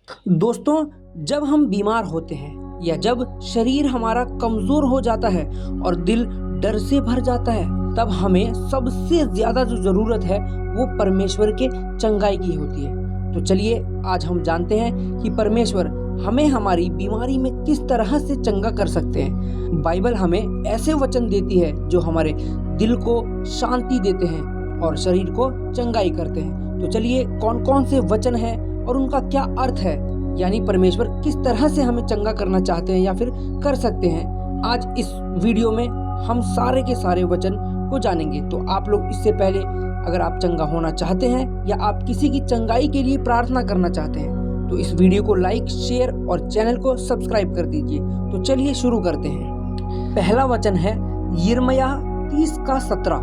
दोस्तों, जब हम बीमार होते हैं या जब शरीर हमारा कमजोर हो जाता है और दिल डर से भर जाता है, तब हमें सबसे ज्यादा जो जरूरत है वो परमेश्वर के चंगाई की होती है। तो चलिए आज हम जानते हैं कि परमेश्वर हमें हमारी बीमारी में किस तरह से चंगा कर सकते हैं। बाइबल हमें ऐसे वचन देती है जो हमारे दिल को शांति देते हैं और शरीर को चंगाई करते हैं। तो चलिए कौन कौन से वचन हैं और उनका क्या अर्थ है, यानी परमेश्वर किस तरह से हमें चंगा करना चाहते हैं या फिर कर सकते हैं, आज इस वीडियो में हम सारे के सारे वचन को जानेंगे। तो आप लोग इससे पहले अगर आप चंगा होना चाहते हैं या आप किसी की चंगाई के लिए प्रार्थना करना चाहते हैं तो इस वीडियो को लाइक, शेयर और चैनल को सब्सक्राइब कर दीजिए। तो चलिए शुरू करते हैं। पहला वचन है यिर्मयाह 30:17,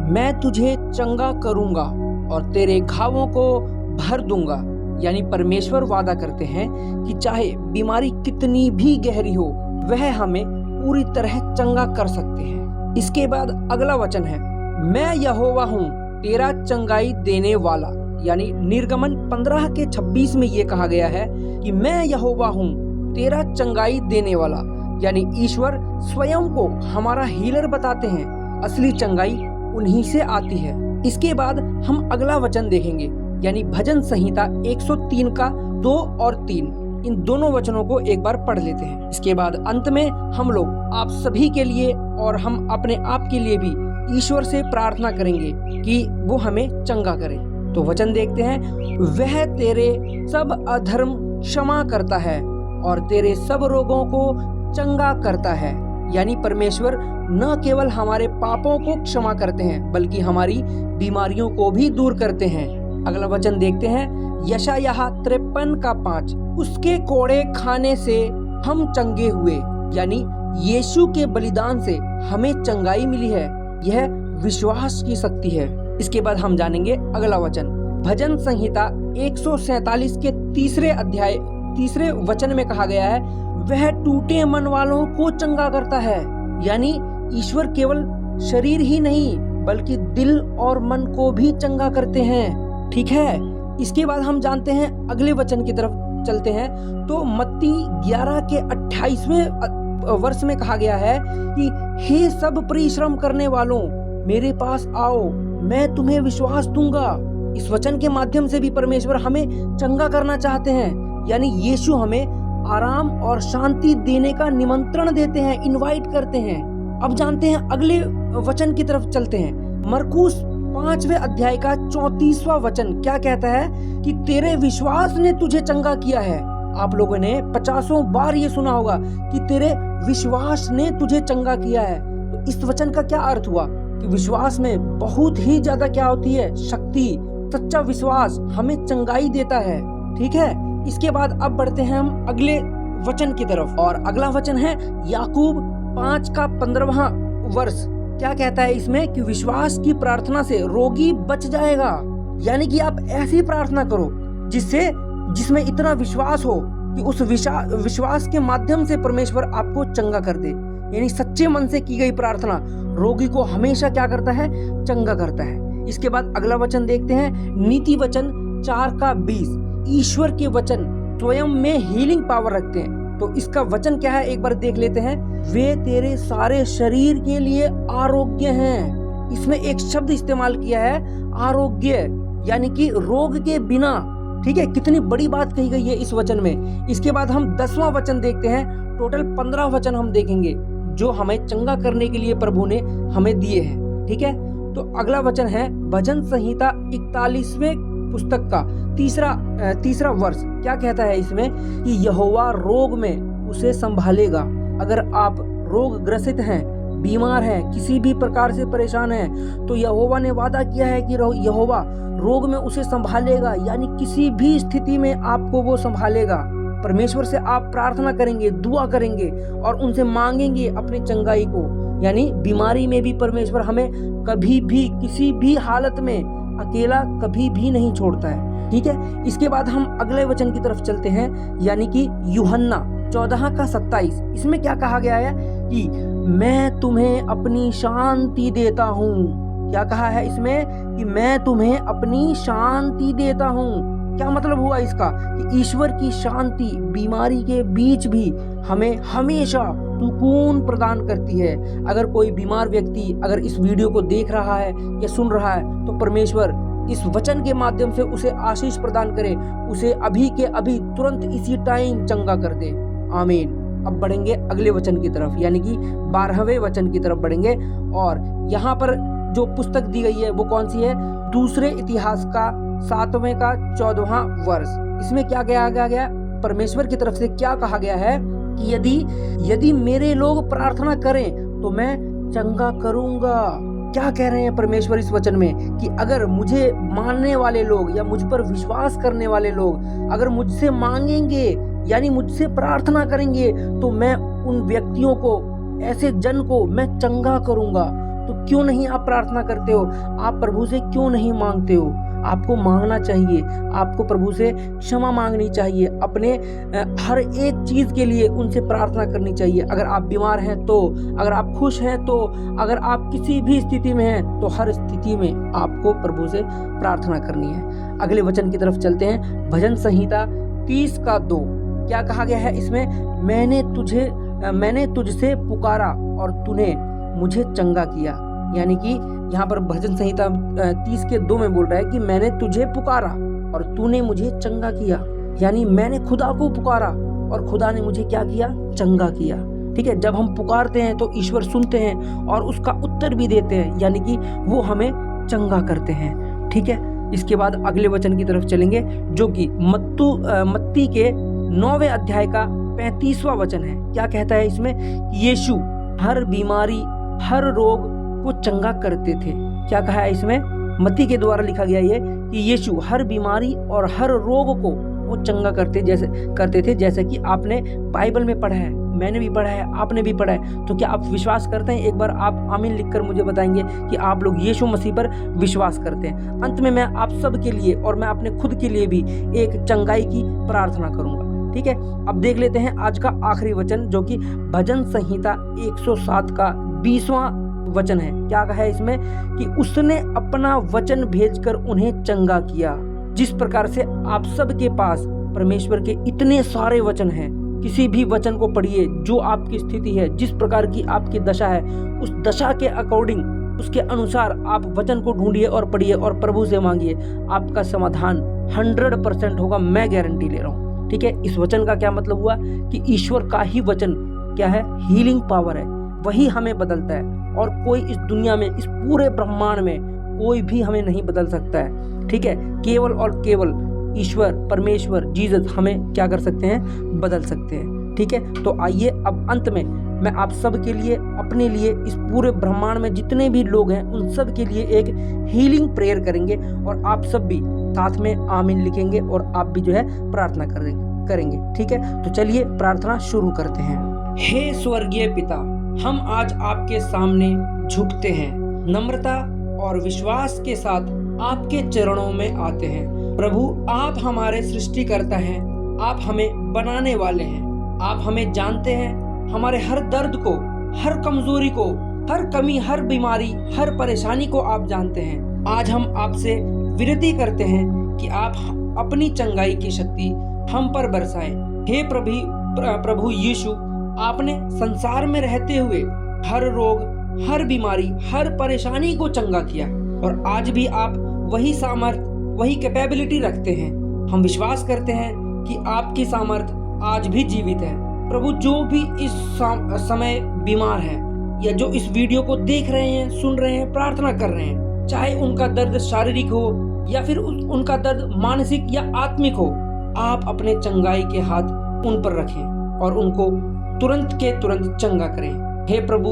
मैं तुझे चंगा करूंगा और तेरे घावों को भर दूंगा। यानी परमेश्वर वादा करते हैं कि चाहे बीमारी कितनी भी गहरी हो वह हमें पूरी तरह चंगा कर सकते हैं। इसके बाद अगला वचन है मैं यहोवा हूँ तेरा चंगाई देने वाला। यानी निर्गमन 15:26 में ये कहा गया है कि मैं यहोवा हूँ तेरा चंगाई देने वाला। यानी ईश्वर स्वयं को हमारा हीलर बताते हैं। असली चंगाई उन्हीं से आती है। इसके बाद हम अगला वचन देखेंगे, यानी भजन संहिता 103 का 2 और 3। इन दोनों वचनों को एक बार पढ़ लेते हैं। इसके बाद अंत में हम लोग आप सभी के लिए और हम अपने आप के लिए भी ईश्वर से प्रार्थना करेंगे कि वो हमें चंगा करे। तो वचन देखते हैं, वह तेरे सब अधर्म क्षमा करता है और तेरे सब रोगों को चंगा करता है। यानी परमेश्वर न केवल हमारे पापों को क्षमा करते हैं बल्कि हमारी बीमारियों को भी दूर करते हैं। अगला वचन देखते हैं यशायाह 53:5, उसके कोड़े खाने से हम चंगे हुए। यानी यीशु के बलिदान से हमें चंगाई मिली है। यह विश्वास की शक्ति है। इसके बाद हम जानेंगे अगला वचन, भजन संहिता 147 के 3 अध्याय 3 वचन में कहा गया है, वह टूटे मन वालों को चंगा करता है। यानी ईश्वर केवल शरीर ही नहीं बल्कि दिल और मन को भी चंगा करते हैं। ठीक है, इसके बाद हम जानते हैं अगले वचन की तरफ चलते हैं। तो मत्ती 11 के 28वें वर्ष में कहा गया है कि हे सब परिश्रम करने वालों मेरे पास आओ, मैं तुम्हें विश्वास दूंगा। इस वचन के माध्यम से भी परमेश्वर हमें चंगा करना चाहते हैं। यानी यीशु हमें आराम और शांति देने का निमंत्रण देते हैं, इनवाइट करते हैं। अब जानते हैं अगले वचन की तरफ चलते हैं। मरकुस 5वें अध्याय का 34वां वचन क्या कहता है कि तेरे विश्वास ने तुझे चंगा किया है। आप लोगों ने 50 बार ये सुना होगा कि तेरे विश्वास ने तुझे चंगा किया है। तो इस वचन का क्या अर्थ हुआ कि विश्वास में बहुत ही ज्यादा क्या होती है, शक्ति। सच्चा विश्वास हमें चंगाई देता है। ठीक है, इसके बाद अब बढ़ते हैं हम अगले वचन की तरफ और अगला वचन है याकूब 5:15 वर्ष। क्या कहता है इसमें कि विश्वास की प्रार्थना से रोगी बच जाएगा। यानी कि आप ऐसी प्रार्थना करो जिसमें इतना विश्वास हो कि उस विश्वास के माध्यम से परमेश्वर आपको चंगा कर दे। यानी सच्चे मन से की गई प्रार्थना रोगी को हमेशा क्या करता है, चंगा करता है। इसके बाद अगला वचन देखते हैं नीति वचन 4:20। ईश्वर के वचन स्वयं में हीलिंग पावर रखते हैं। तो इसका वचन क्या है एक बार देख लेते हैं, वे तेरे सारे शरीर के लिए आरोग्य हैं। इसमें एक शब्द इस्तेमाल किया है आरोग्य, यानी कि रोग के बिना। ठीक है, कितनी बड़ी बात कही गई है इस वचन में। इसके बाद हम 10वां वचन देखते हैं। टोटल 15 वचन हम देखेंगे जो हमें चंगा करने के लिए प्रभु ने हमें दिए हैं। ठीक है, तो अगला वचन है भजन संहिता 41वें पुस्तक का तीसरा वर्ष। क्या कहता है इसमें कि यहोवा रोग में उसे संभालेगा। अगर आप रोग ग्रसित हैं, बीमार हैं, किसी भी प्रकार से परेशान हैं, तो यहोवा ने वादा किया है कि यहोवा रोग में उसे संभालेगा। यानी किसी भी स्थिति में आपको वो संभालेगा। परमेश्वर से आप प्रार्थना करेंगे, दुआ करेंगे और उनसे मांगेंगे अपनी चंगाई को। यानी बीमारी में भी परमेश्वर हमें कभी भी किसी भी हालत में अकेला कभी भी नहीं छोड़ता है। ठीक है, इसके बाद हम अगले वचन की तरफ चलते हैं, यानी कि यूहन्ना 14:27। इसमें क्या कहा गया है कि मैं तुम्हें अपनी शांति देता हूँ। क्या कहा है इसमें कि मैं तुम्हें अपनी शांति देता हूँ। क्या मतलब हुआ इसका? कि ईश्वर की शांति बीमारी के बीच भी हमें हमेशा सुकून प्रदान करती है। अगर कोई बीमार व्यक्ति अगर इस वीडियो को देख रहा है या सुन रहा है तो परमेश्वर इस वचन के माध्यम से उसे आशीष प्रदान करे, उसे अभी के अभी तुरंत इसी टाइम चंगा कर दे। आमीन। अब बढ़ेंगे अगले वचन की तरफ, यानी कि 12वें वचन की तरफ बढ़ेंगे। और यहाँ पर जो पुस्तक दी गई है वो कौन सी है? दूसरे इतिहास का 7वें का 14वां वर्ष। इसमें क्या कहा गया? परमेश्वर की तरफ से क्या कहा गया है कि यदि मेरे लोग प्रार्थना करें तो मैं चंगा करूंगा। क्या कह रहे हैं परमेश्वर इस वचन में? कि अगर मुझे मानने वाले लोग या मुझ पर विश्वास करने वाले लोग अगर मुझसे मांगेंगे यानी मुझसे प्रार्थना करेंगे तो मैं उन व्यक्तियों को, ऐसे जन को मैं चंगा करूंगा। तो क्यों नहीं आप प्रार्थना करते हो? आप प्रभु से क्यों नहीं मांगते हो? आपको मांगना चाहिए, आपको प्रभु से क्षमा मांगनी चाहिए, अपने हर एक चीज के लिए उनसे प्रार्थना करनी चाहिए। अगर आप बीमार हैं तो, अगर आप खुश हैं तो, अगर आप किसी भी स्थिति में हैं तो हर स्थिति में आपको प्रभु से प्रार्थना करनी है। अगले वचन की तरफ चलते हैं। भजन संहिता 30 का 2। क्या कहा गया है इसमें? मैंने तुझसे पुकारा और तूने मुझे चंगा किया। यानी कि यहाँ पर भजन संहिता 30 के 2 में बोल रहा है कि मैंने तुझे पुकारा और तूने मुझे चंगा किया। यानी मैंने खुदा को पुकारा और खुदा ने मुझे क्या किया? चंगा किया। ठीक है, जब हम पुकारते हैं तो ईश्वर सुनते हैं और उसका उत्तर भी देते हैं, यानी कि वो हमें चंगा करते हैं। ठीक है, इसके बाद अगले वचन की तरफ चलेंगे जो कि मत्ती के 9वें अध्याय का 35वां वचन है। क्या कहता है इसमें? यीशु हर बीमारी हर रोग को चंगा करते थे। क्या कहा है इसमें? मत्ती के द्वारा लिखा गया ये कि यीशु हर बीमारी और हर रोग को वो चंगा करते थे, जैसे कि आपने बाइबल में पढ़ा है, मैंने भी पढ़ा है, आपने भी पढ़ा है। तो क्या आप विश्वास करते हैं? एक बार आप आमीन लिखकर मुझे बताएंगे कि आप लोग यीशु मसीह पर विश्वास करते हैं। अंत में मैं आप सब के लिए और मैं अपने खुद के लिए भी एक चंगाई की प्रार्थना करूंगा। ठीक है, अब देख लेते हैं आज का आखिरी वचन जो कि भजन संहिता 107 का 20वां वचन है। क्या कहा है इसमें? कि उसने अपना वचन भेजकर उन्हें चंगा किया। जिस प्रकार से आप सबके पास परमेश्वर के इतने सारे वचन हैं, किसी भी वचन को पढ़िए जो आपकी स्थिति है, जिस प्रकार की आपकी दशा है, उस दशा के अकॉर्डिंग, उसके अनुसार आप वचन को ढूंढिए और पढ़िए और प्रभु से मांगिए। आपका समाधान 100% होगा, मैं गारंटी ले रहा हूँ। ठीक है, इस वचन का क्या मतलब हुआ? कि ईश्वर का ही वचन क्या है? हीलिंग पावर है, वही हमें बदलता है और कोई इस दुनिया में, इस पूरे ब्रह्मांड में कोई भी हमें नहीं बदल सकता है। ठीक है, केवल और केवल ईश्वर परमेश्वर जीसस हमें क्या कर सकते हैं? बदल सकते हैं। ठीक है, तो आइए अब अंत में मैं आप सब के लिए, अपने लिए, इस पूरे ब्रह्मांड में जितने भी लोग हैं उन सब के लिए एक हीलिंग प्रेयर करेंगे और आप सब भी साथ में आमीन लिखेंगे और आप भी जो है प्रार्थना करेंगे। ठीक है, तो चलिए प्रार्थना शुरू करते हैं। हे स्वर्गीय पिता, हम आज आपके सामने झुकते हैं, नम्रता और विश्वास के साथ आपके चरणों में आते हैं। प्रभु, आप हमारे सृष्टिकर्ता हैं, आप हमें बनाने वाले हैं, आप हमें जानते हैं, हमारे हर दर्द को, हर कमजोरी को, हर कमी, हर बीमारी, हर परेशानी को आप जानते हैं। आज हम आपसे विनती करते हैं कि आप अपनी चंगाई की शक्ति हम पर बरसाएं। हे प्रभु यीशु, आपने संसार में रहते हुए हर रोग, हर बीमारी, हर परेशानी को चंगा किया और आज भी आप वही सामर्थ, वही कैपेबिलिटी रखते हैं। हम विश्वास करते हैं कि आपकी सामर्थ आज भी जीवित है। प्रभु, जो भी इस समय बीमार है या जो इस वीडियो को देख रहे हैं, सुन रहे हैं, प्रार्थना कर रहे हैं, चाहे उनका दर्द शारीरिक हो या फिर उनका दर्द मानसिक या आत्मिक हो, आप अपने चंगाई के हाथ उन पर रखें और उनको तुरंत के तुरंत चंगा करें। हे प्रभु,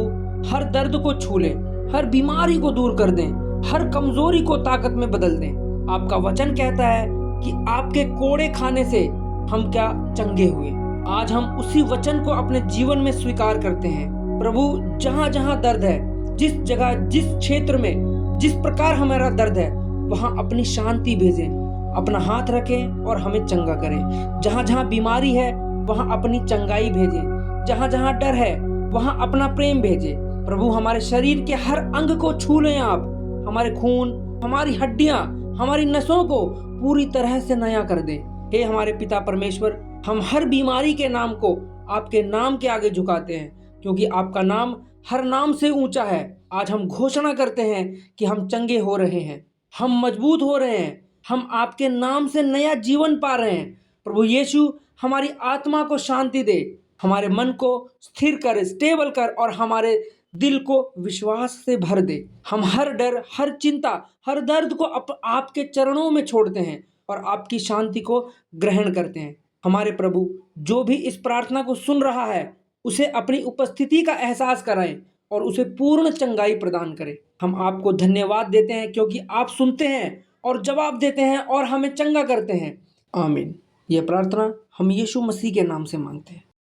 हर दर्द को छू लें, हर बीमारी को दूर कर दें, हर कमजोरी को ताकत में बदल दें। आपका वचन कहता है कि आपके कोड़े खाने से हम क्या चंगे हुए। आज हम उसी वचन को अपने जीवन में स्वीकार करते हैं। प्रभु, जहाँ जहाँ दर्द है, जिस जगह, जिस क्षेत्र में, जिस प्रकार हमारा दर्द है, वहाँ अपनी शांति भेजें, अपना हाथ रखें और हमें चंगा करें। जहाँ जहाँ बीमारी है वहाँ अपनी चंगाई भेजें, जहाँ जहाँ डर है वहाँ अपना प्रेम भेजें। प्रभु, हमारे शरीर के हर अंग को छू लें आप, हमारे खून, हमारी हड्डियाँ, हमारी नसों को पूरी तरह से नया कर दे। हे हमारे पिता परमेश्वर, हम हर बीमारी के नाम को आपके नाम के आगे झुकाते हैं, क्योंकि आपका नाम हर नाम से ऊंचा है। आज हम घोषणा करते हैं कि हम चंगे हो रहे हैं, हम मजबूत हो रहे हैं, हम आपके नाम से नया जीवन पा रहे हैं। प्रभु यीशु, हमारी आत्मा को शांति दे, हमारे मन को स्थिर कर, स्टेबल कर, और हमारे दिल को विश्वास से भर दे। हम हर डर, हर चिंता, हर दर्द को आपके चरणों में छोड़ते हैं और आपकी शांति को ग्रहण करते हैं। हमारे प्रभु, जो भी इस प्रार्थना को सुन रहा है, उसे अपनी उपस्थिति का एहसास कराएं और उसे पूर्ण चंगाई प्रदान करें। हम आपको धन्यवाद देते हैं, क्योंकि आप सुनते हैं और जवाब देते हैं और हमें चंगा करते हैं। आमीन। यह प्रार्थना हम यीशु मसीह के नाम से मांगते हैं।